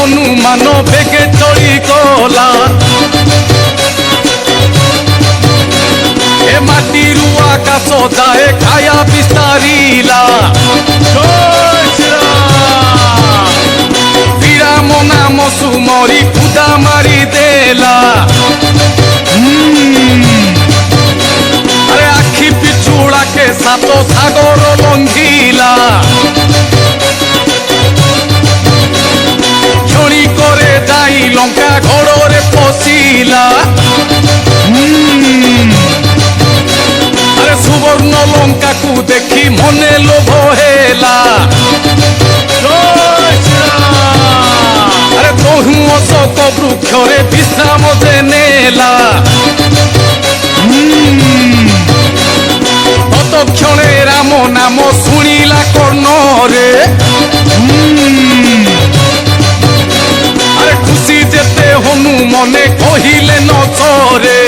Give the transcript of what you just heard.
হনুমান বেগে চড়ি গলা এ মাটিরু আকাশ যায় কায়া বিস্তারিলা বিরাম নাম সুমরি খুদা মারি দেলা আরে আখি পিছুড়াকে সাত সাগর লঙ্ঘিলা ক্ষণি করে যাই লঙ্কা ঘরে পশিলা আরে সুবর্ণ লঙ্কাকু দেখি মনে লোভ হেলা আরে তহু অশোক বৃক্ষরে বিশ্রাম যে নেলা ততক্ষণে রাম নাম শুনিলা কর্ণরে আরে খুশি যেতে হনুমনে কহিলে নচরে